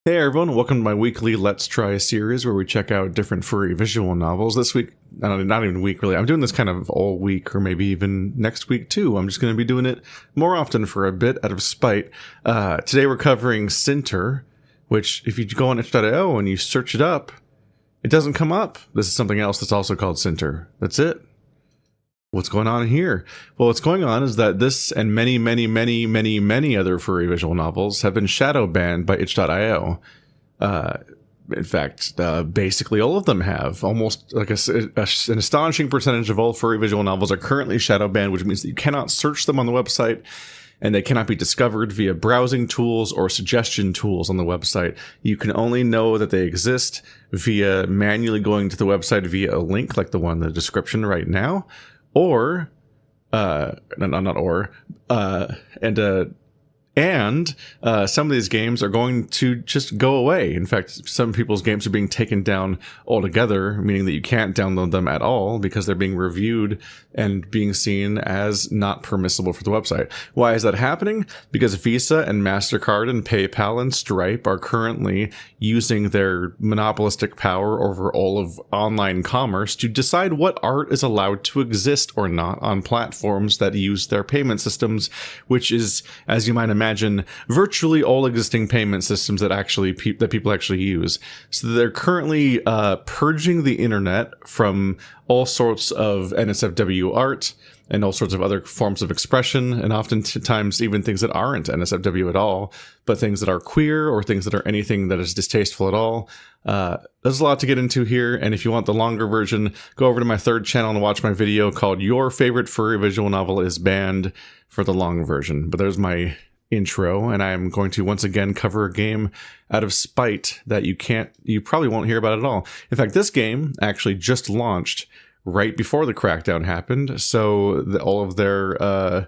Hey everyone, welcome to my weekly Let's Try series where we check out different furry visual novels. This week, not even week really, I'm doing this kind of all week or maybe even next week too. I'm just going to be doing it more often for a bit out of spite. Today we're covering Sinter, which if you go on itch.io and you search it up, it doesn't come up. This is something else that's also called Sinter. That's it. What's going on here? Well, what's going on is that this and many other furry visual novels have been shadow banned by itch.io. In fact, basically all of them have. Almost like an astonishing percentage of all furry visual novels are currently shadow banned, which means that you cannot search them on the website, and they cannot be discovered via browsing tools or suggestion tools on the website. You can only know that they exist via manually going to the website via a link like the one in the description right now. Or, some of these games are going to just go away. In fact, some people's games are being taken down altogether, meaning that you can't download them at all because they're being reviewed and being seen as not permissible for the website. Why is that happening? Because Visa and MasterCard and PayPal and Stripe are currently using their monopolistic power over all of online commerce to decide what art is allowed to exist or not on platforms that use their payment systems, which is, as you might imagine, virtually all existing payment systems that people actually use. So they're currently purging the internet from all sorts of NSFW art and all sorts of other forms of expression, and oftentimes even things that aren't NSFW at all, but things that are queer or things that are anything that is distasteful at all. There's a lot to get into here, and if you want the longer version, go over to my third channel and watch my video called Your Favorite Furry Visual Novel is Banned for the long version. But there's my intro, and I'm going to once again cover a game out of spite that you probably won't hear about at all. In fact, this game actually just launched right before the crackdown happened, so all of their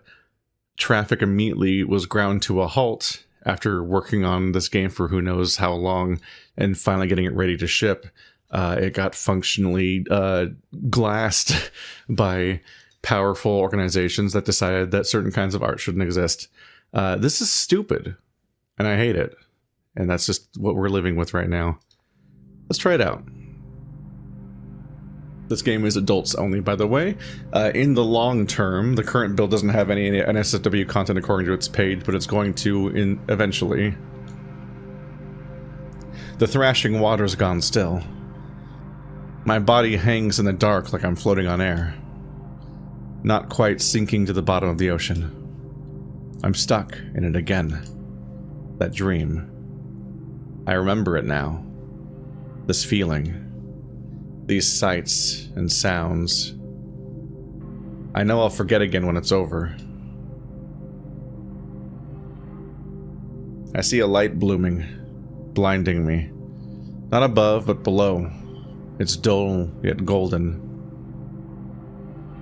traffic immediately was ground to a halt after working on this game for who knows how long and finally getting it ready to ship. It got functionally glassed by powerful organizations that decided that certain kinds of art shouldn't exist. This is stupid, and I hate it. And that's just what we're living with right now. Let's try it out. This game is adults only, by the way. In the long term, the current build doesn't have any NSFW content according to its page, but it's going to eventually. The thrashing water's gone still. My body hangs in the dark like I'm floating on air, not quite sinking to the bottom of the ocean. I'm stuck in it again. That dream. I remember it now. This feeling. These sights and sounds. I know I'll forget again when it's over. I see a light blooming, blinding me. Not above, but below. It's dull, yet golden.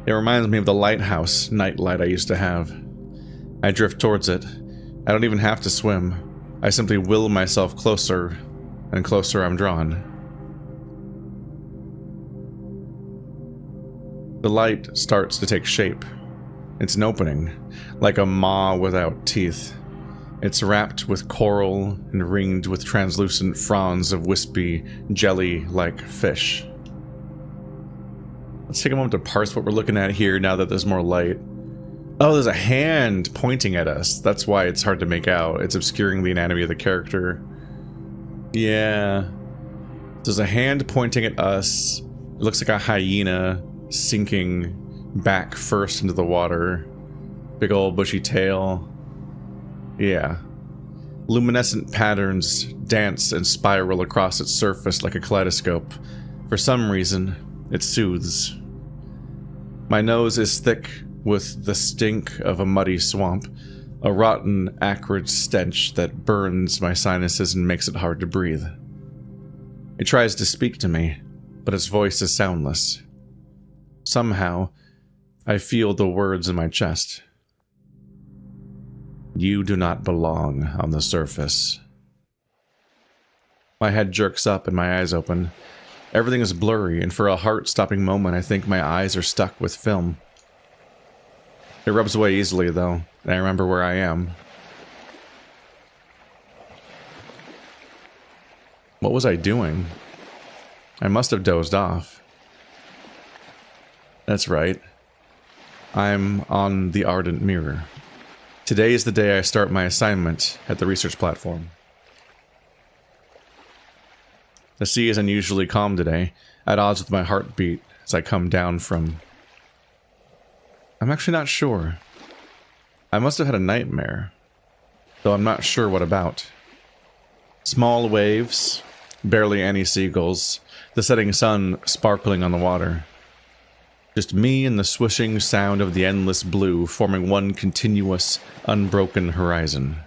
It reminds me of the lighthouse nightlight I used to have. I drift towards it. I don't even have to swim. I simply will myself closer, and closer I'm drawn. The light starts to take shape. It's an opening, like a maw without teeth. It's wrapped with coral and ringed with translucent fronds of wispy, jelly-like fish. Let's take a moment to parse what we're looking at here now that there's more light. Oh, there's a hand pointing at us. That's why it's hard to make out. It's obscuring the anatomy of the character. Yeah. There's a hand pointing at us. It looks like a hyena sinking back first into the water. Big old bushy tail. Yeah. Luminescent patterns dance and spiral across its surface like a kaleidoscope. For some reason, it soothes. My nose is thick with the stink of a muddy swamp, a rotten, acrid stench that burns my sinuses and makes it hard to breathe. It tries to speak to me, but its voice is soundless. Somehow, I feel the words in my chest. You do not belong on the surface. My head jerks up and my eyes open. Everything is blurry, and for a heart-stopping moment, I think my eyes are stuck with film. It rubs away easily, though, and I remember where I am. What was I doing? I must have dozed off. That's right. I'm on the Ardent Mirror. Today is the day I start my assignment at the research platform. The sea is unusually calm today, at odds with my heartbeat as I come down from... I'm actually not sure. I must have had a nightmare, though I'm not sure what about. Small waves, barely any seagulls, the setting sun sparkling on the water. Just me and the swishing sound of the endless blue forming one continuous, unbroken horizon.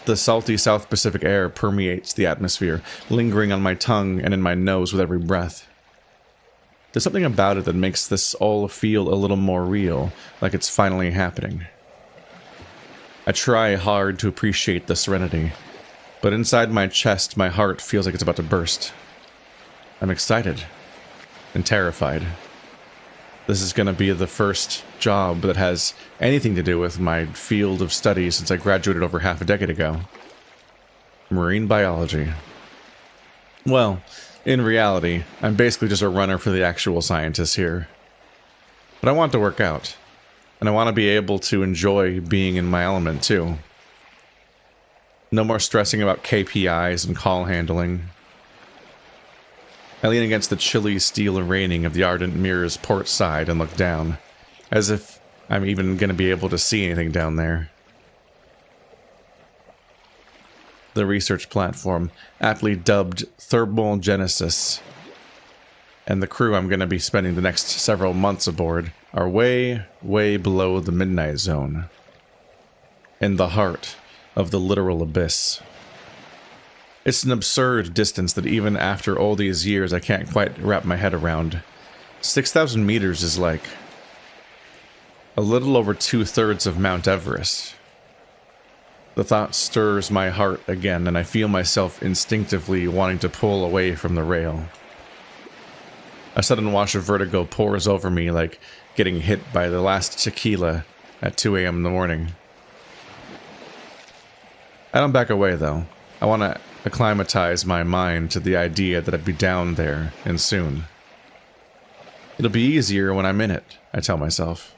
The salty South Pacific air permeates the atmosphere, lingering on my tongue and in my nose with every breath. There's something about it that makes this all feel a little more real, like it's finally happening. I try hard to appreciate the serenity, but inside my chest, my heart feels like it's about to burst. I'm excited and terrified. This is going to be the first job that has anything to do with my field of study since I graduated over half a decade ago. Marine biology. Well, in reality, I'm basically just a runner for the actual scientists here. But I want to work out, and I want to be able to enjoy being in my element too. No more stressing about KPIs and call handling. I lean against the chilly steel railing of the Ardent Mirror's port side and look down, as if I'm even going to be able to see anything down there. The research platform, aptly dubbed ThermalGenesis, and the crew I'm going to be spending the next several months aboard, are way, way below the midnight zone, in the heart of the literal abyss. It's an absurd distance that even after all these years I can't quite wrap my head around. 6,000 meters is like a little over 2/3 of Mount Everest. The thought stirs my heart again, and I feel myself instinctively wanting to pull away from the rail. A sudden wash of vertigo pours over me like getting hit by the last tequila at 2 a.m. in the morning. I don't back away, though. I want to acclimatize my mind to the idea that I'd be down there, and soon. It'll be easier when I'm in it, I tell myself.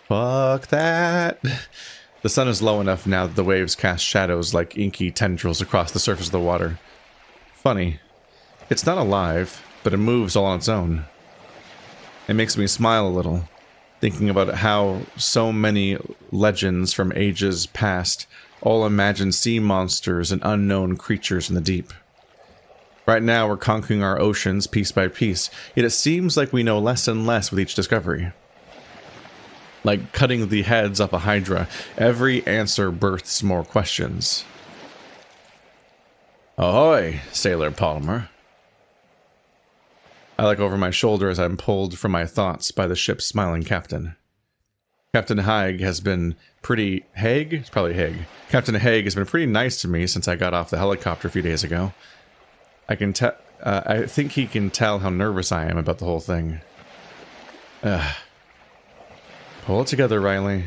Fuck that. The sun is low enough now that the waves cast shadows like inky tendrils across the surface of the water. Funny. It's not alive, but it moves all on its own. It makes me smile a little, thinking about how so many legends from ages past all imagine sea monsters and unknown creatures in the deep. Right now we're conquering our oceans piece by piece, yet it seems like we know less and less with each discovery. Like cutting the heads off a hydra, every answer births more questions. Ahoy, Sailor Palmer. I look over my shoulder as I'm pulled from my thoughts by the ship's smiling captain. Captain Haig has been pretty... Haig? It's probably Haig. Captain Haig has been pretty nice to me since I got off the helicopter a few days ago. I think he can tell how nervous I am about the whole thing. Pull it together, Riley.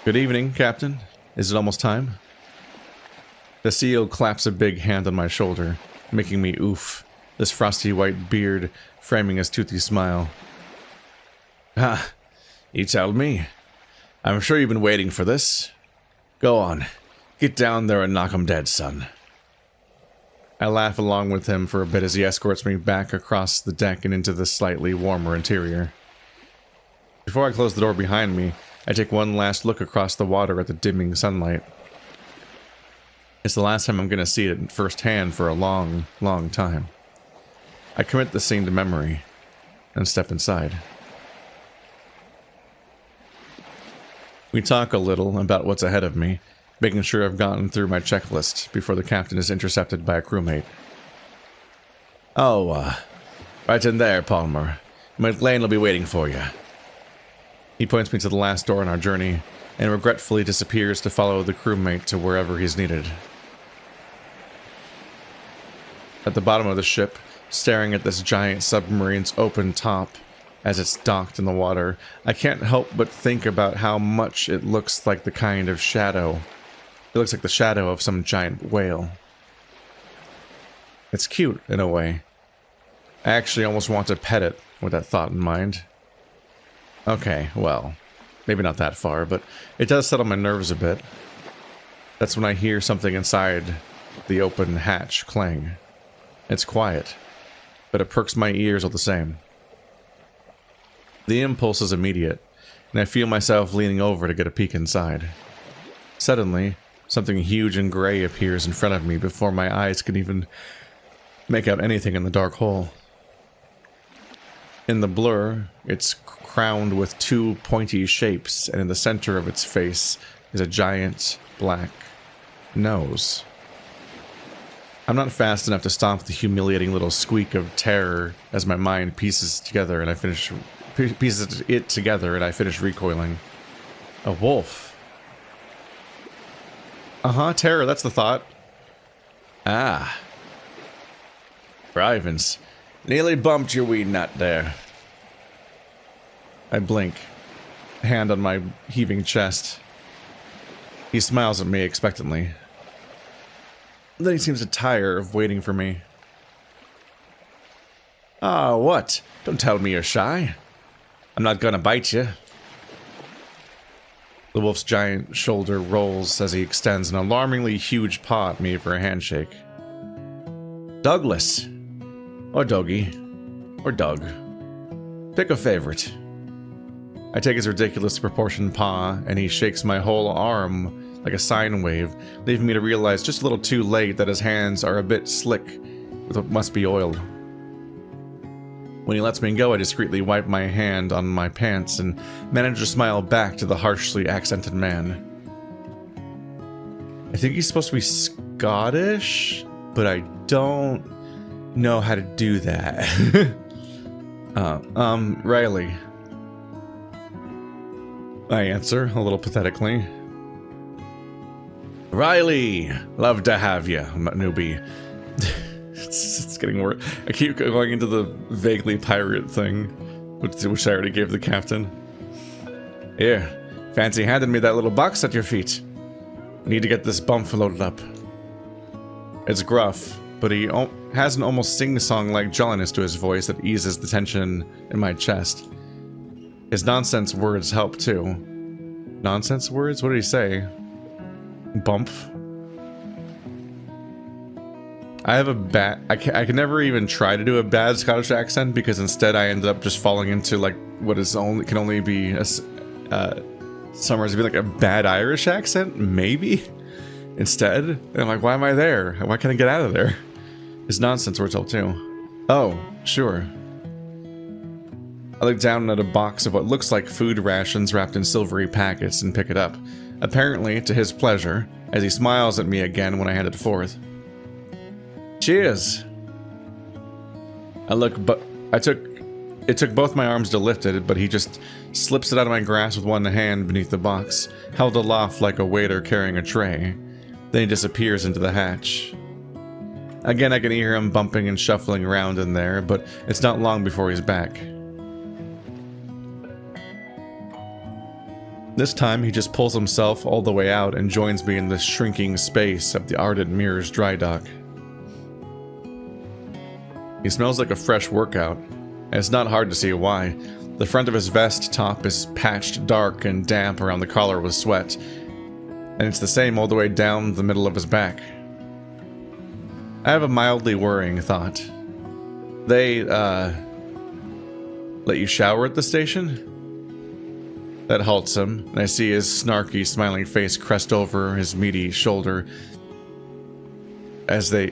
Good evening, Captain. Is it almost time? The CEO claps a big hand on my shoulder, making me oof, this frosty white beard framing his toothy smile. Ah, you tell me. I'm sure you've been waiting for this. Go on, get down there and knock 'em dead, son. I laugh along with him for a bit as he escorts me back across the deck and into the slightly warmer interior. Before I close the door behind me, I take one last look across the water at the dimming sunlight. It's the last time I'm going to see it firsthand for a long, long time. I commit the scene to memory and step inside. We talk a little about what's ahead of me, making sure I've gotten through my checklist before the captain is intercepted by a crewmate. Oh, right in there, Palmer. McLean will be waiting for you. He points me to the last door on our journey, and regretfully disappears to follow the crewmate to wherever he's needed. At the bottom of the ship, staring at this giant submarine's open top as it's docked in the water, I can't help but think about how much it looks like the kind of shadow It looks like the shadow of some giant whale. It's cute, in a way. I actually almost want to pet it with that thought in mind. Okay, well, maybe not that far, but it does settle my nerves a bit. That's when I hear something inside the open hatch clang. It's quiet, but it perks my ears all the same. The impulse is immediate, and I feel myself leaning over to get a peek inside. Suddenly, something huge and gray appears in front of me before my eyes can even make out anything in the dark hole. In the blur, it's crowned with two pointy shapes, and in the center of its face is a giant black nose. I'm not fast enough to stop the humiliating little squeak of terror as my mind pieces it together and I finish recoiling. A wolf. Terror, that's the thought. Ah. Rivens. Nearly bumped your wee nut there. I blink, hand on my heaving chest. He smiles at me expectantly. Then he seems to tire of waiting for me. Ah, what? Don't tell me you're shy. I'm not gonna bite you. The wolf's giant shoulder rolls as he extends an alarmingly huge paw at me for a handshake. Douglas. Or Dougie. Or Doug. Pick a favorite. I take his ridiculous proportioned paw, and he shakes my whole arm like a sine wave, leaving me to realize just a little too late that his hands are a bit slick with what must be oiled. When he lets me go, I discreetly wipe my hand on my pants and manage to smile back to the harshly accented man. I think he's supposed to be Scottish, but I don't know how to do that. Riley. I answer, a little pathetically. Riley! Love to have you, newbie. It's getting worse. I keep going into the vaguely pirate thing, which I already gave the captain. Here, fancy handed me that little box at your feet. Need to get this bump loaded up. It's gruff, but he has an almost sing-song-like jolliness to his voice that eases the tension in my chest. His nonsense words help too. Nonsense words? What did he say? Bump? I have a bad... I can never even try to do a bad Scottish accent because instead I ended up just falling into like what is can only be a summers to be like a bad Irish accent, maybe? Instead? And I'm like, why am I there? Why can't I get out of there? His nonsense words help too. Oh, sure. I look down at a box of what looks like food rations wrapped in silvery packets and pick it up, apparently to his pleasure, as he smiles at me again when I hand it forth. Cheers! It took both my arms to lift it, but he just slips it out of my grasp with one hand beneath the box, held aloft like a waiter carrying a tray. Then he disappears into the hatch. Again, I can hear him bumping and shuffling around in there, but it's not long before he's back. This time, he just pulls himself all the way out and joins me in the shrinking space of the Ardent Mirrors dry dock. He smells like a fresh workout, and it's not hard to see why. The front of his vest top is patched dark and damp around the collar with sweat, and it's the same all the way down the middle of his back. I have a mildly worrying thought. They, let you shower at the station? That halts him, and I see his snarky, smiling face crest over his meaty shoulder as they,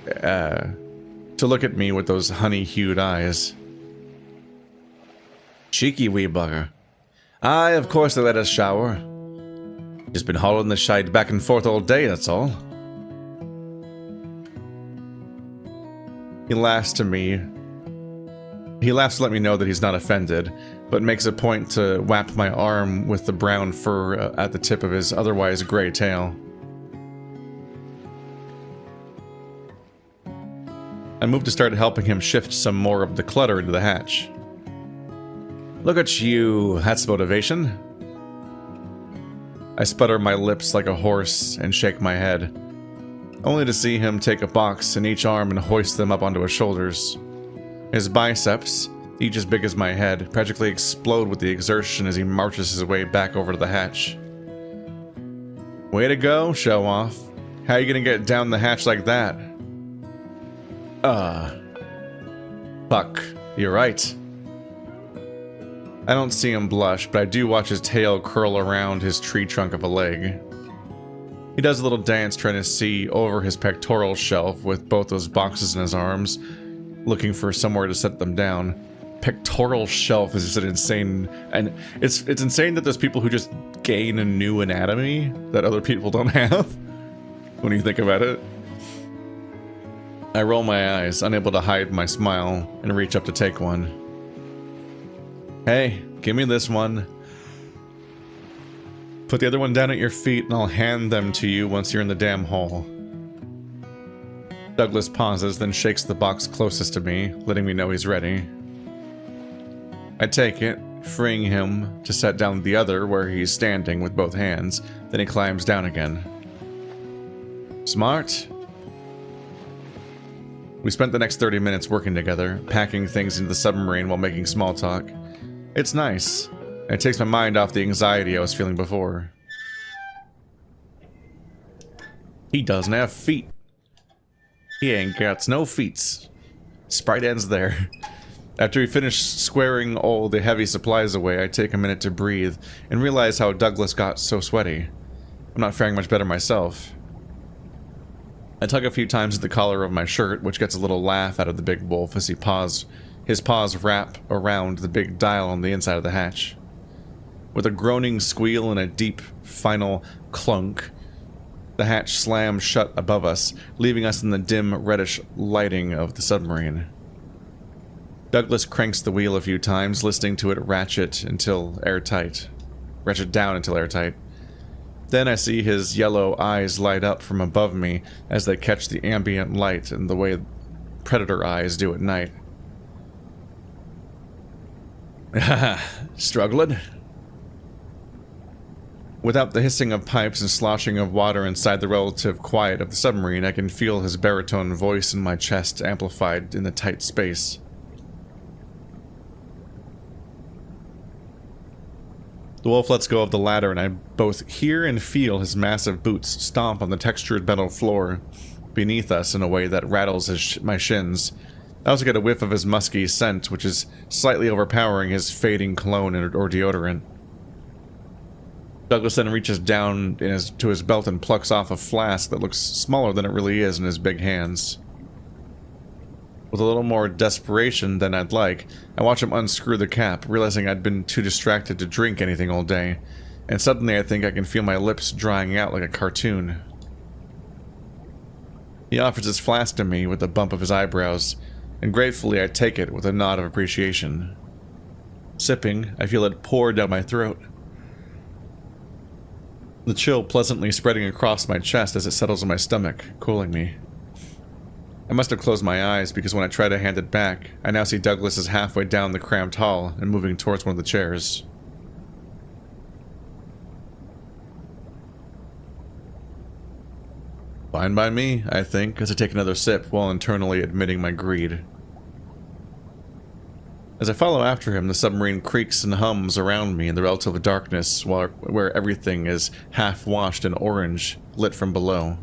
to look at me with those honey-hued eyes. Cheeky wee bugger. Aye, of course they let us shower. Just been hauling the shite back and forth all day, that's all. He laughs to me. He laughs to let me know that he's not offended, but makes a point to whap my arm with the brown fur at the tip of his otherwise gray tail. I move to start helping him shift some more of the clutter into the hatch. Look at you, that's motivation. I sputter my lips like a horse and shake my head, only to see him take a box in each arm and hoist them up onto his shoulders. His biceps, each as big as my head, practically explode with the exertion as he marches his way back over to the hatch. Way to go, show off. How you gonna get down the hatch like that? Fuck, you're right. I don't see him blush, but I do watch his tail curl around his tree trunk of a leg. He does a little dance trying to see over his pectoral shelf with both those boxes in his arms, looking for somewhere to set them down. Pectoral shelf is just an insane, and it's insane that there's people who just gain a new anatomy that other people don't have, when you think about it. I roll my eyes, unable to hide my smile, and reach up to take one. Hey, give me this one. Put the other one down at your feet and I'll hand them to you once you're in the damn hole. Douglas pauses, then shakes the box closest to me, letting me know he's ready. I take it, freeing him to set down the other where he's standing with both hands, then he climbs down again. Smart. We spent the next 30 minutes working together, packing things into the submarine while making small talk. It's nice. It takes my mind off the anxiety I was feeling before. He doesn't have feet. He ain't got no feets. Sprite ends there. After we finish squaring all the heavy supplies away, I take a minute to breathe and realize how Douglas got so sweaty. I'm not faring much better myself. I tug a few times at the collar of my shirt, which gets a little laugh out of the big wolf as his paws wrap around the big dial on the inside of the hatch. With a groaning squeal and a deep, final clunk, the hatch slams shut above us, leaving us in the dim, reddish lighting of the submarine. Douglas cranks the wheel a few times, listening to it ratchet down until airtight. Then I see his yellow eyes light up from above me as they catch the ambient light in the way predator eyes do at night. Struggling? Without the hissing of pipes and sloshing of water inside the relative quiet of the submarine, I can feel his baritone voice in my chest amplified in the tight space. The wolf lets go of the ladder, and I both hear and feel his massive boots stomp on the textured metal floor beneath us in a way that rattles my shins. I also get a whiff of his musky scent, which is slightly overpowering his fading cologne or deodorant. Douglas then reaches down to his belt and plucks off a flask that looks smaller than it really is in his big hands. With a little more desperation than I'd like, I watch him unscrew the cap, realizing I'd been too distracted to drink anything all day, and suddenly I think I can feel my lips drying out like a cartoon. He offers his flask to me with a bump of his eyebrows, and gratefully I take it with a nod of appreciation. Sipping, I feel it pour down my throat, the chill pleasantly spreading across my chest as it settles in my stomach, cooling me. I must have closed my eyes because when I try to hand it back, I now see Douglas is halfway down the cramped hall and moving towards one of the chairs. Fine by me, I think, as I take another sip while internally admitting my greed. As I follow after him, the submarine creaks and hums around me in the relative darkness where everything is half-washed in orange, lit from below.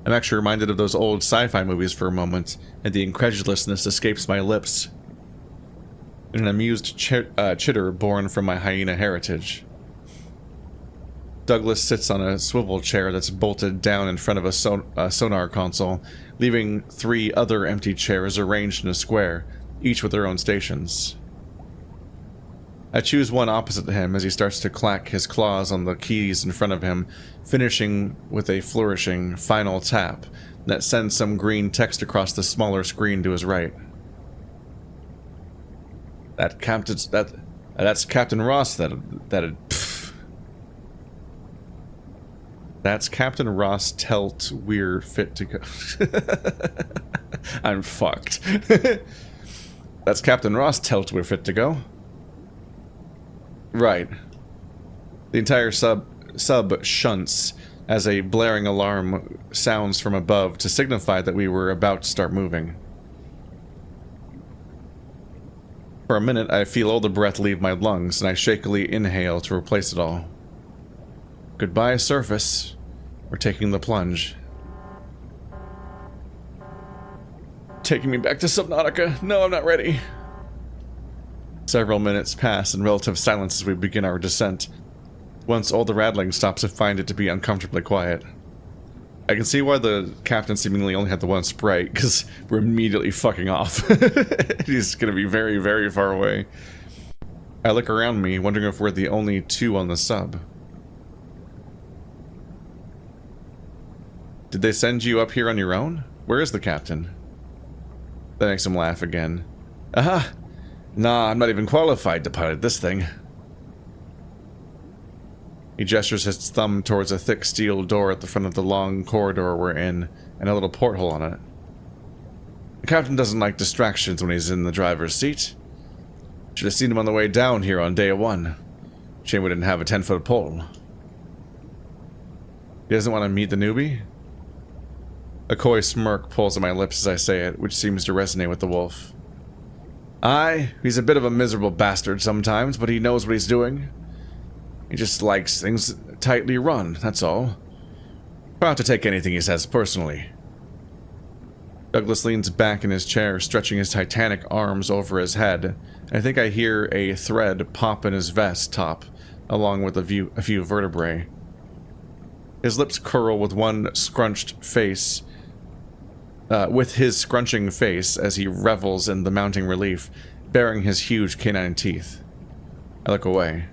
I'm actually reminded of those old sci-fi movies for a moment, and the incredulousness escapes my lips in an amused chitter born from my hyena heritage. Douglas sits on a swivel chair that's bolted down in front of a sonar console, leaving 3 other empty chairs arranged in a square, each with their own stations. I choose one opposite to him as he starts to clack his claws on the keys in front of him, finishing with a flourishing final tap that sends some green text across the smaller screen to his right. That's Captain Ross. That's Captain Ross Telt. We're fit to go. I'm fucked. That's Captain Ross Telt. We're fit to go. Right. The entire sub shunts as a blaring alarm sounds from above to signify that we were about to start moving. For a minute, I feel all the breath leave my lungs, and I shakily inhale to replace it all. Goodbye, surface. We're taking the plunge. Taking me back to Subnautica. No, I'm not ready. Several minutes pass in relative silence as we begin our descent. Once all the rattling stops, I find it to be uncomfortably quiet. I can see why the captain seemingly only had the one sprite, because we're immediately fucking off. He's gonna be very, very far away. I look around me, wondering if we're the only two on the sub. Did they send you up here on your own? Where is the captain? That makes him laugh again. Aha! Nah, I'm not even qualified to pilot this thing. He gestures his thumb towards a thick steel door at the front of the long corridor we're in, and a little porthole on it. The captain doesn't like distractions when he's in the driver's seat. Should have seen him on the way down here on day one. Shame we didn't have a 10-foot pole. He doesn't want to meet the newbie? A coy smirk pulls at my lips as I say it, which seems to resonate with the wolf. Aye, he's a bit of a miserable bastard sometimes, but he knows what he's doing. He just likes things tightly run, that's all. Try not to take anything he says personally. Douglas leans back in his chair, stretching his titanic arms over his head. I think I hear a thread pop in his vest top, along with a few vertebrae. His lips curl with one scrunched face, with his scrunching face as he revels in the mounting relief, baring his huge canine teeth. I look away.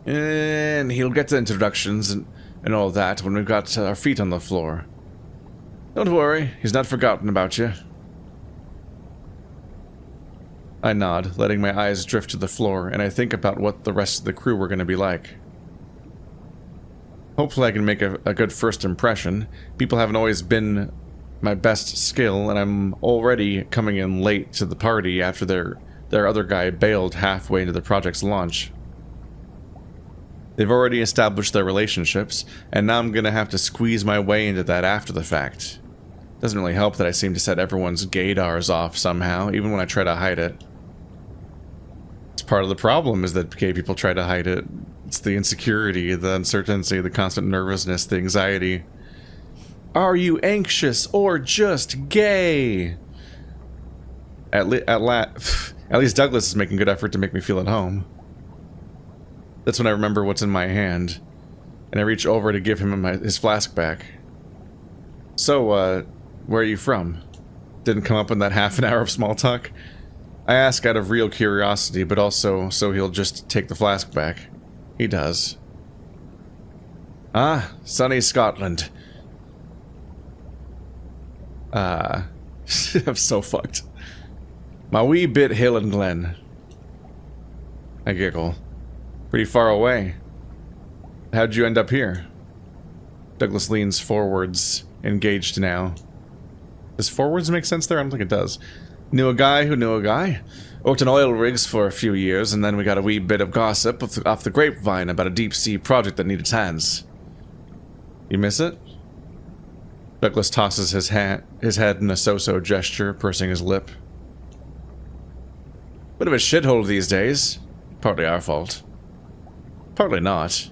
And he'll get to introductions and all that when we've got our feet on the floor. Don't worry, he's not forgotten about you. I nod, letting my eyes drift to the floor, and I think about what the rest of the crew were going to be like. Hopefully I can make a good first impression. People haven't always been my best skill, and I'm already coming in late to the party after their other guy bailed halfway into the project's launch. They've already established their relationships, and now I'm gonna have to squeeze my way into that after the fact. Doesn't really help that I seem to set everyone's gaydars off somehow, even when I try to hide it. It's part of the problem, is that gay people try to hide it. It's the insecurity, the uncertainty, the constant nervousness, the anxiety. Are you anxious or just gay? At least Douglas is making good effort to make me feel at home. That's when I remember what's in my hand, and I reach over to give him his flask back. So, where are you from? Didn't come up in that half an hour of small talk? I ask out of real curiosity, but also so he'll just take the flask back. He does. Ah, sunny Scotland. I'm so fucked. My wee bit hill and glen. I giggle. Pretty far away. How'd you end up here? Douglas leans forwards, engaged now. Does forwards make sense there? I don't think it does. Knew a guy who knew a guy. Worked in oil rigs for a few years, and then we got a wee bit of gossip off the grapevine about a deep-sea project that needed hands. You miss it? Douglas tosses his head in a so-so gesture, pursing his lip. Bit of a shithole these days. Partly our fault. Partly not.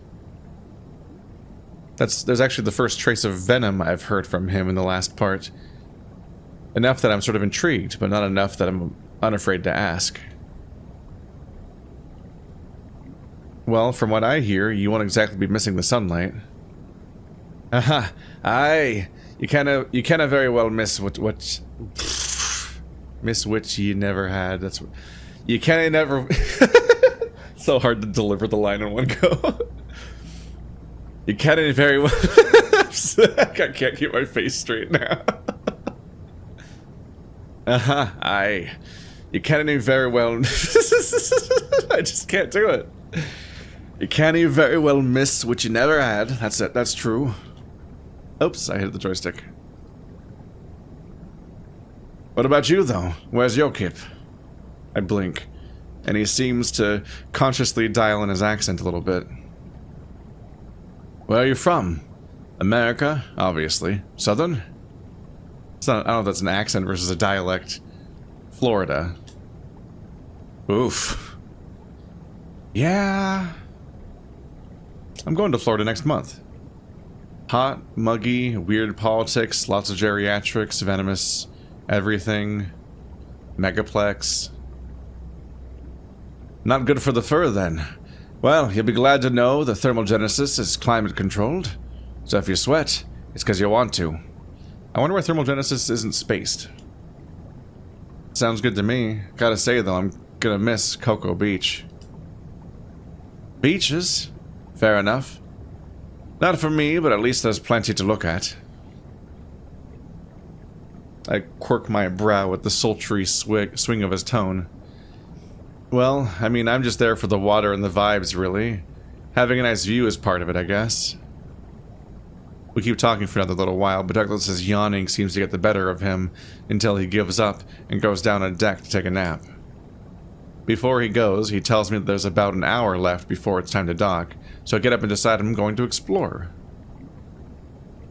There's actually the first trace of venom I've heard from him in the last part. Enough that I'm sort of intrigued, but not enough that I'm unafraid to ask. Well, from what I hear, you won't exactly be missing the sunlight. Aha! Aye! You kinda very well miss what miss which you never had. That's what you kinda never. So hard to deliver the line in one go. You kinda very well. I can't keep my face straight now. Aye. You kinda very well. I just can't do it. You kinda very well miss what you never had. That's it. That's true. Oops, I hit the joystick. What about you, though? Where's your kip? I blink. and he seems to consciously dial in his accent a little bit. Where are you from? America, obviously. Southern? It's not, I don't know if that's an accent versus a dialect. Florida. Oof. Yeah. I'm going to Florida next month. Hot, muggy, weird politics, lots of geriatrics, venomous, everything. Megaplex. Not good for the fur, then. Well, you'll be glad to know the ThermalGenesis is climate-controlled. So if you sweat, it's because you want to. I wonder why ThermalGenesis isn't spaced. Sounds good to me. Gotta say, though, I'm gonna miss Cocoa Beach. Beaches? Fair enough. Not for me, but at least there's plenty to look at. I quirk my brow at the sultry swing of his tone. Well, I mean, I'm just there for the water and the vibes, really. Having a nice view is part of it, I guess. We keep talking for another little while, but Douglas's yawning seems to get the better of him until he gives up and goes down on deck to take a nap. Before he goes, he tells me that there's about an hour left before it's time to dock, so I get up and decide I'm going to explore.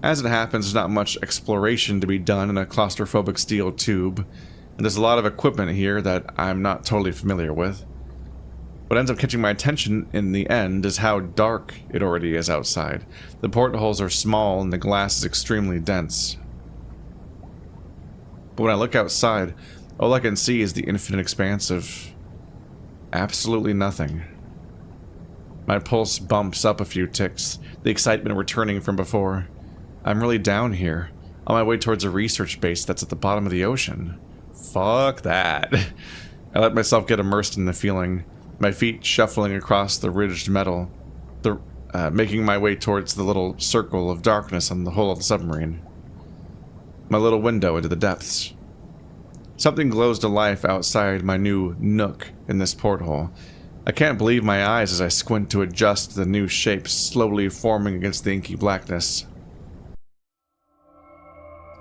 As it happens, there's not much exploration to be done in a claustrophobic steel tube, and there's a lot of equipment here that I'm not totally familiar with. What ends up catching my attention in the end is how dark it already is outside. The portholes are small and the glass is extremely dense. But when I look outside, all I can see is the infinite expanse of absolutely nothing. My pulse bumps up a few ticks, the excitement returning from before. I'm really down here, on my way towards a research base that's at the bottom of the ocean. Fuck that. I let myself get immersed in the feeling, my feet shuffling across the ridged metal, making my way towards the little circle of darkness on the hull of the submarine. My little window into the depths. Something glows to life outside my new nook in this porthole. I can't believe my eyes as I squint to adjust to the new shapes slowly forming against the inky blackness.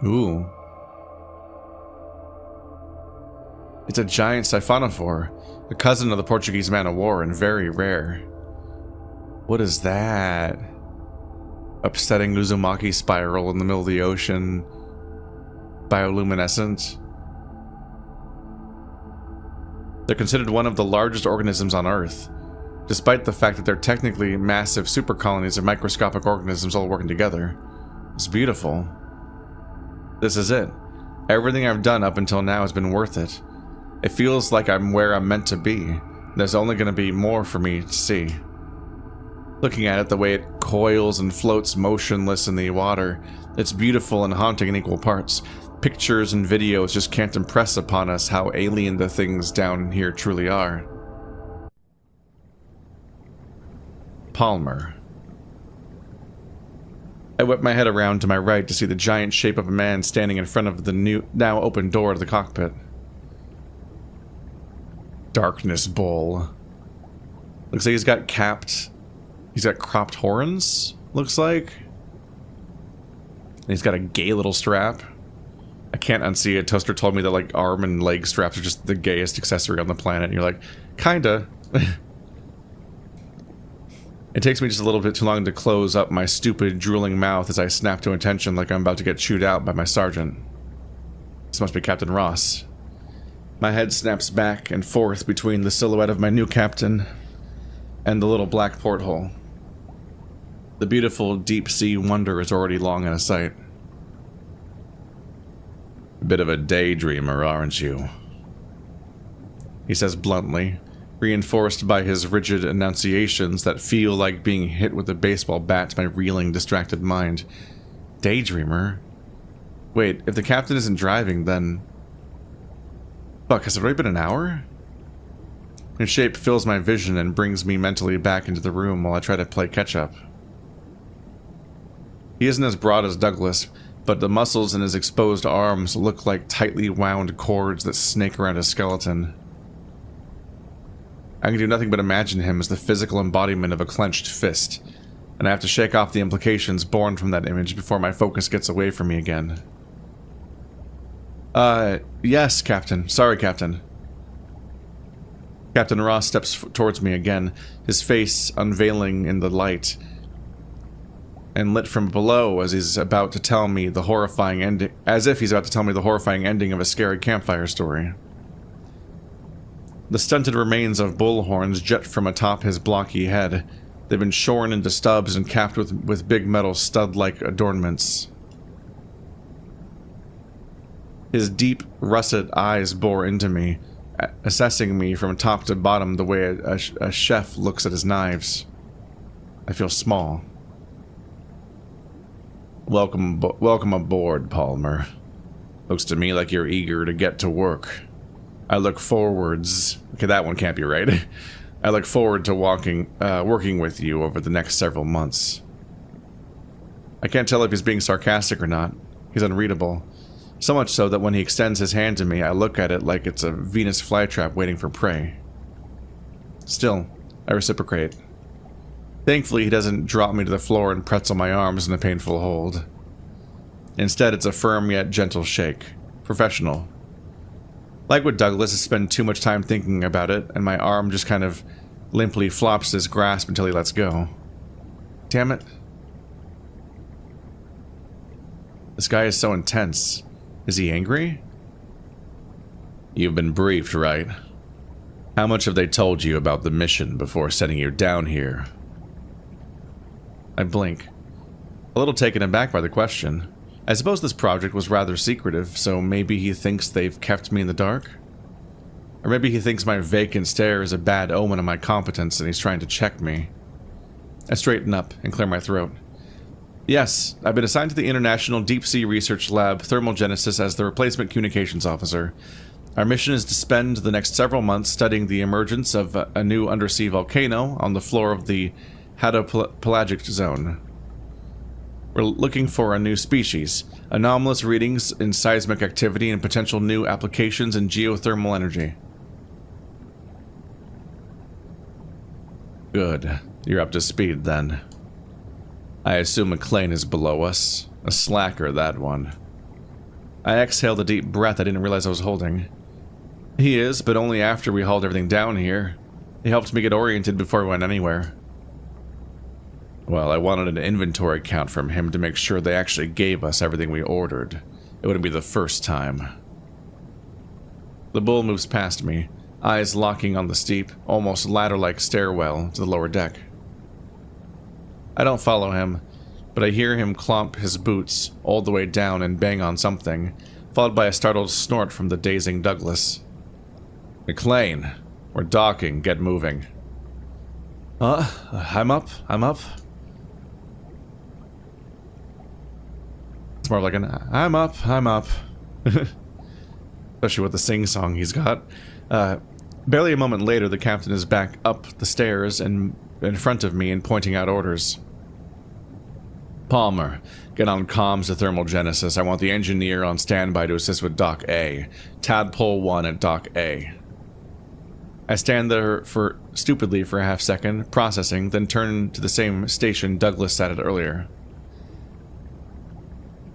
Ooh. It's a giant siphonophore, a cousin of the Portuguese man-of-war and very rare. What is that? Upsetting Uzumaki spiral in the middle of the ocean. Bioluminescent. They're considered one of the largest organisms on Earth, despite the fact that they're technically massive super colonies of microscopic organisms all working together. It's beautiful. This is it. Everything I've done up until now has been worth it. It feels like I'm where I'm meant to be. There's only going to be more for me to see. Looking at it, the way it coils and floats motionless in the water, it's beautiful and haunting in equal parts. Pictures and videos just can't impress upon us how alien the things down here truly are. Palmer. I whip my head around to my right to see the giant shape of a man standing in front of the now open door to the cockpit. Darkness Bull. Looks like he's got cropped horns, looks like. And he's got a gay little strap. I can't unsee it. Toaster told me that, like, arm and leg straps are just the gayest accessory on the planet. And you're like, kinda. It takes me just a little bit too long to close up my stupid, drooling mouth as I snap to attention like I'm about to get chewed out by my sergeant. This must be Captain Ross. My head snaps back and forth between the silhouette of my new captain and the little black porthole. The beautiful deep-sea wonder is already long out of sight. A bit of a daydreamer, aren't you? He says bluntly, reinforced by his rigid enunciations that feel like being hit with a baseball bat to my reeling, distracted mind. Daydreamer? Wait, if the captain isn't driving, then... Fuck, has it already been an hour? His shape fills my vision and brings me mentally back into the room while I try to play catch-up. He isn't as broad as Douglas, but the muscles in his exposed arms look like tightly wound cords that snake around his skeleton. I can do nothing but imagine him as the physical embodiment of a clenched fist, and I have to shake off the implications born from that image before my focus gets away from me again. Yes, Captain. Sorry, Captain. Captain Ross steps towards me again, his face unveiling in the light, and lit from below as he's about to tell me the horrifying ending, as if he's about to tell me the horrifying ending of a scary campfire story. The stunted remains of bull horns jet from atop his blocky head. They've been shorn into stubs and capped with big metal stud-like adornments. His deep, russet eyes bore into me, assessing me from top to bottom the way a chef looks at his knives. I feel small. Welcome aboard, Palmer. Looks to me like you're eager to get to work. I look forwards... Okay, that one can't be right. I look forward to working with you over the next several months. I can't tell if he's being sarcastic or not. He's unreadable. So much so that when he extends his hand to me, I look at it like it's a Venus flytrap waiting for prey. Still, I reciprocate. Thankfully, he doesn't drop me to the floor and pretzel my arms in a painful hold. Instead, it's a firm yet gentle shake. Professional. Like with Douglas, I spend too much time thinking about it, and my arm just kind of limply flops his grasp until he lets go. Damn it. This guy is so intense. Is he angry? You've been briefed, right? How much have they told you about the mission before sending you down here? I blink, a little taken aback by the question. I suppose this project was rather secretive, so maybe he thinks they've kept me in the dark? Or maybe he thinks my vacant stare is a bad omen of my competence and he's trying to check me. I straighten up and clear my throat. Yes, I've been assigned to the International Deep Sea Research Lab, ThermalGenesis, as the replacement communications officer. Our mission is to spend the next several months studying the emergence of a new undersea volcano on the floor of the hadopelagic zone. We're looking for a new species, anomalous readings in seismic activity, and potential new applications in geothermal energy. Good. You're up to speed, then. I assume McLean is below us. A slacker, that one. I exhaled a deep breath I didn't realize I was holding. He is, but only after we hauled everything down here. He helped me get oriented before we went anywhere. Well, I wanted an inventory count from him to make sure they actually gave us everything we ordered. It wouldn't be the first time. The bull moves past me, eyes locking on the steep, almost ladder-like stairwell to the lower deck. I don't follow him, but I hear him clomp his boots all the way down and bang on something, followed by a startled snort from the dazing Douglas. McLean, we're docking, get moving. I'm up. It's more like an, I'm up. Especially with the sing-song he's got. Barely a moment later, the captain is back up the stairs and in front of me and pointing out orders. Palmer, get on comms to ThermalGenesis. I want the engineer on standby to assist with Dock A. Tadpole 1 at Dock A. I stand there stupidly for a half second, processing, then turn to the same station Douglas sat at earlier.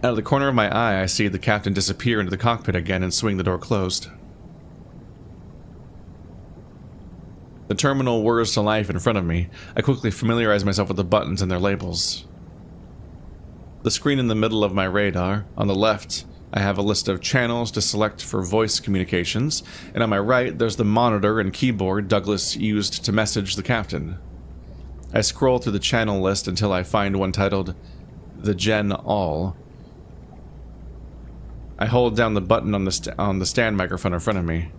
Out of the corner of my eye, I see the captain disappear into the cockpit again and swing the door closed. The terminal whirs to life in front of me. I quickly familiarize myself with the buttons and their labels. The screen in the middle of my radar. On the left, I have a list of channels to select for voice communications, and on my right, there's the monitor and keyboard Douglas used to message the captain. I scroll through the channel list until I find one titled The Gen All. I hold down the button on the stand microphone in front of me.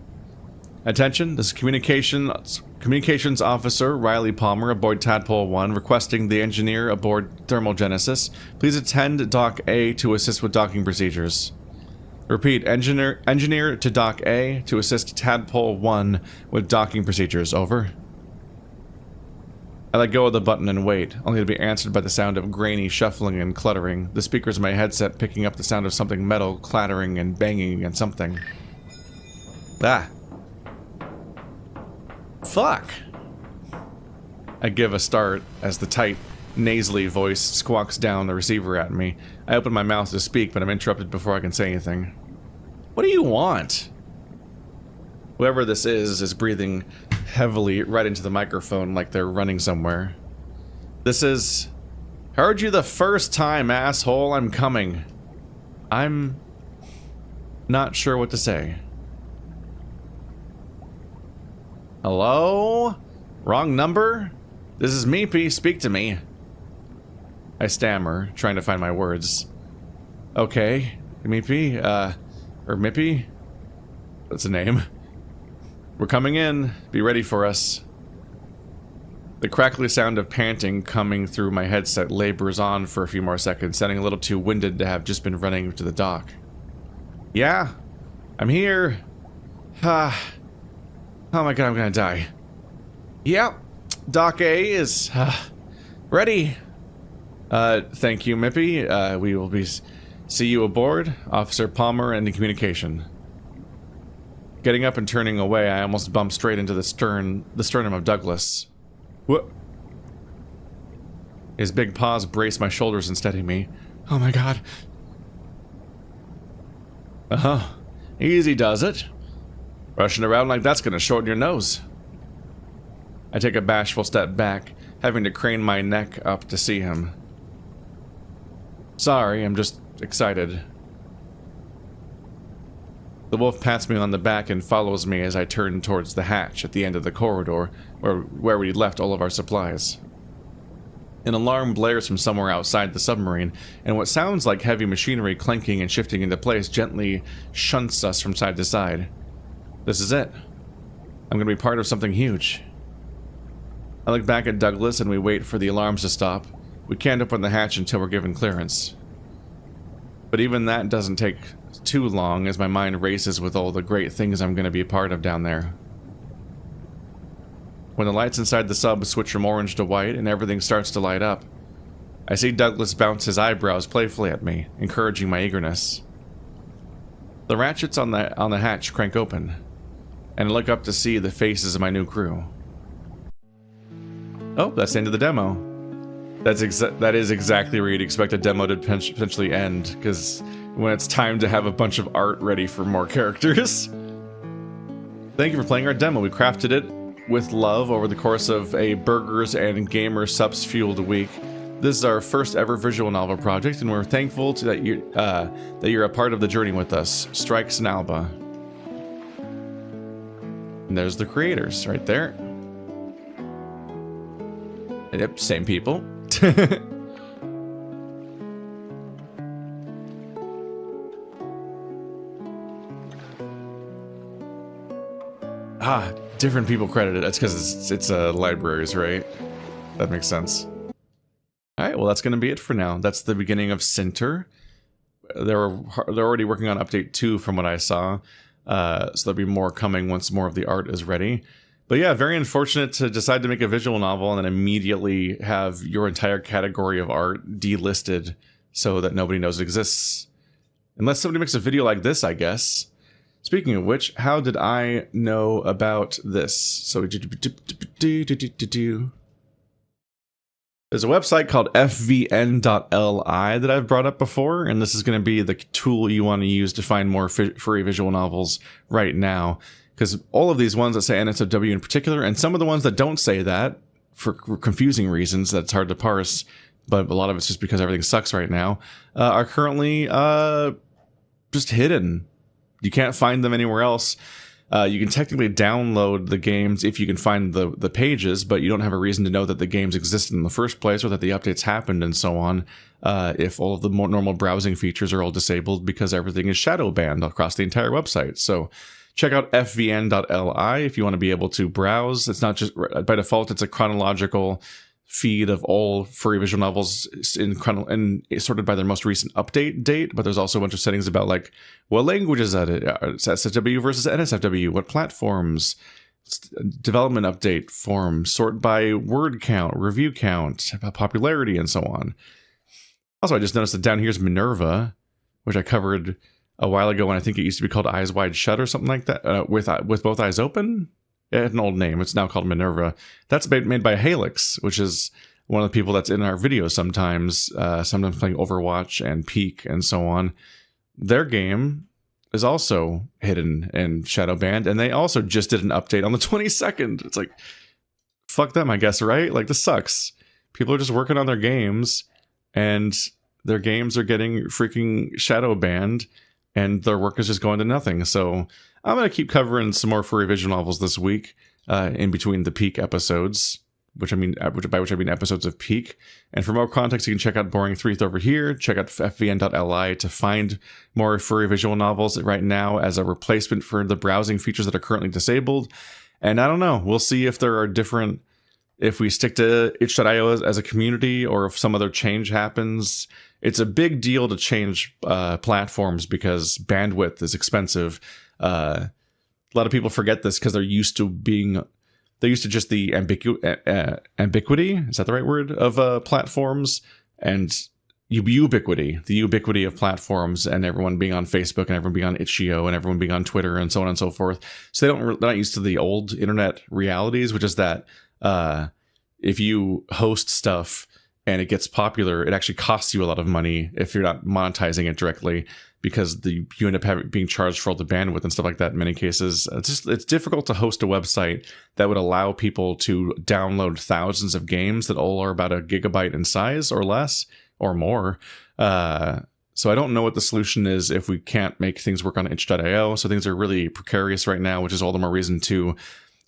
Attention, this is Communications Officer Riley Palmer aboard Tadpole 1 requesting the engineer aboard ThermalGenesis. Please attend Dock A to assist with docking procedures. Repeat, engineer to Dock A to assist Tadpole 1 with docking procedures. Over. I let go of the button and wait, only to be answered by the sound of grainy shuffling and cluttering, the speakers in my headset picking up the sound of something metal clattering and banging against something. Ah. Fuck! I give a start as the tight, nasally voice squawks down the receiver at me. I open my mouth to speak, but I'm interrupted before I can say anything. What do you want? Whoever this is breathing heavily right into the microphone like they're running somewhere. This is... Heard you the first time, asshole. I'm coming. I'm... not sure what to say. Hello? Wrong number? This is Meepy. Speak to me. I stammer, trying to find my words. Okay. Meepy? Or Mippy? That's a name. We're coming in. Be ready for us. The crackly sound of panting coming through my headset labors on for a few more seconds, sounding a little too winded to have just been running to the dock. Yeah? I'm here. Oh my god, I'm gonna die. Yep. Dock A is ready. Thank you, Mippy. We will see you aboard, Officer Palmer, and in communication. Getting up and turning away, I almost bumped straight into the sternum of Douglas. What? His big paws brace my shoulders and steady me. Oh my god. Easy does it. Rushing around like that's gonna shorten your nose. I take a bashful step back, having to crane my neck up to see him. Sorry, I'm just excited. The wolf pats me on the back and follows me as I turn towards the hatch at the end of the corridor, where we left all of our supplies. An alarm blares from somewhere outside the submarine, and what sounds like heavy machinery clanking and shifting into place gently shunts us from side to side. This is it. I'm gonna be part of something huge. I look back at Douglas and we wait for the alarms to stop. We can't open the hatch until we're given clearance. But even that doesn't take too long as my mind races with all the great things I'm going to be a part of down there. When the lights inside the sub switch from orange to white and everything starts to light up, I see Douglas bounce his eyebrows playfully at me, encouraging my eagerness. The ratchets on the hatch crank open, and I look up to see the faces of my new crew. Oh, that's the end of the demo. That is exactly where you'd expect a demo to potentially end, because when it's time to have a bunch of art ready for more characters. Thank you for playing our demo. We crafted it with love over the course of a burgers and gamer subs fueled week. This is our first ever visual novel project, and we're thankful that you're a part of the journey with us. Strikes and Alba. And there's the creators right there. Yep, same people. Different people credited. That's because it's libraries, right? That makes sense. Alright, well that's going to be it for now. That's the beginning of Sinter. They're already working on update 2 from what I saw. So there'll be more coming once more of the art is ready. But yeah, very unfortunate to decide to make a visual novel and then immediately have your entire category of art delisted so that nobody knows it exists. Unless somebody makes a video like this, I guess. Speaking of which, how did I know about this? So there's a website called fvn.li that I've brought up before, and this is going to be the tool you want to use to find more furry visual novels right now. Because all of these ones that say NSFW in particular, and some of the ones that don't say that, for confusing reasons that's hard to parse, but a lot of it's just because everything sucks right now, are currently just hidden. You can't find them anywhere else. You can technically download the games if you can find the pages, but you don't have a reason to know that the games existed in the first place or that the updates happened and so on if all of the more normal browsing features are all disabled because everything is shadow banned across the entire website. So check out fvn.li if you want to be able to browse. It's not just, by default, it's a chronological feed of all furry visual novels and sorted by their most recent update date, but there's also a bunch of settings about like what languages that it's SFW versus NSFW, what platforms, development update form, sort by word count, review count, popularity, and so on. Also, I just noticed that down here is Minerva, which I covered a while ago, and I think it used to be called Eyes Wide Shut or something like that, with both eyes open. It had an old name. It's now called Minerva. That's made by Halix, which is one of the people that's in our videos sometimes playing Overwatch and Peak and so on. Their game is also hidden and shadow banned, and they also just did an update on the 22nd. It's like, fuck them, I guess, right? Like, this sucks. People are just working on their games, and their games are getting freaking shadow banned, and their work is just going to nothing. So I'm going to keep covering some more furry visual novels this week, in between the peak episodes, by which I mean episodes of Peak. And for more context, you can check out Boring Threeth over here. Check out fvn.li to find more furry visual novels right now as a replacement for the browsing features that are currently disabled. And I don't know, we'll see if there are different, if we stick to itch.io as a community, or if some other change happens. It's a big deal to change platforms because bandwidth is expensive. A lot of people forget this because they're used to just the ambiguity, is that the right word, of platforms, and the ubiquity of platforms, and everyone being on Facebook, and everyone being on itch.io, and everyone being on Twitter, and so on and so forth. So they're not used to the old internet realities, which is that if you host stuff and it gets popular, it actually costs you a lot of money if you're not monetizing it directly, because you end up being charged for all the bandwidth and stuff like that in many cases. It's difficult to host a website that would allow people to download thousands of games that all are about a gigabyte in size or less or more. So I don't know what the solution is if we can't make things work on itch.io. So things are really precarious right now, which is all the more reason to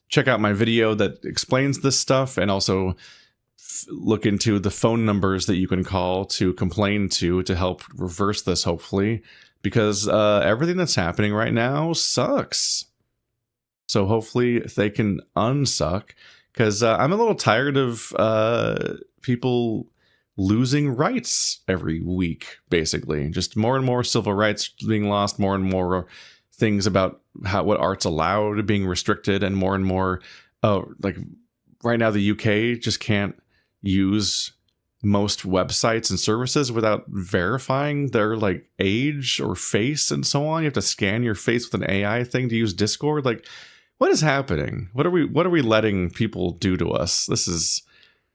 check out my video that explains this stuff, and also look into the phone numbers that you can call to complain to help reverse this, hopefully, because everything that's happening right now sucks. So hopefully they can unsuck, because I'm a little tired of people losing rights every week, basically. Just more and more civil rights being lost, more and more things about what art's allowed being restricted, and more like right now the UK just can't use most websites and services without verifying their like age or face and so on. You have to scan your face with an AI thing to use Discord. Like, what is happening? What are we letting people do to us? This is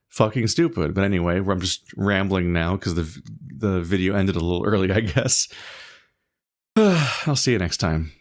fucking stupid. But anyway, I'm just rambling now because the video ended a little early, I guess. I'll see you next time.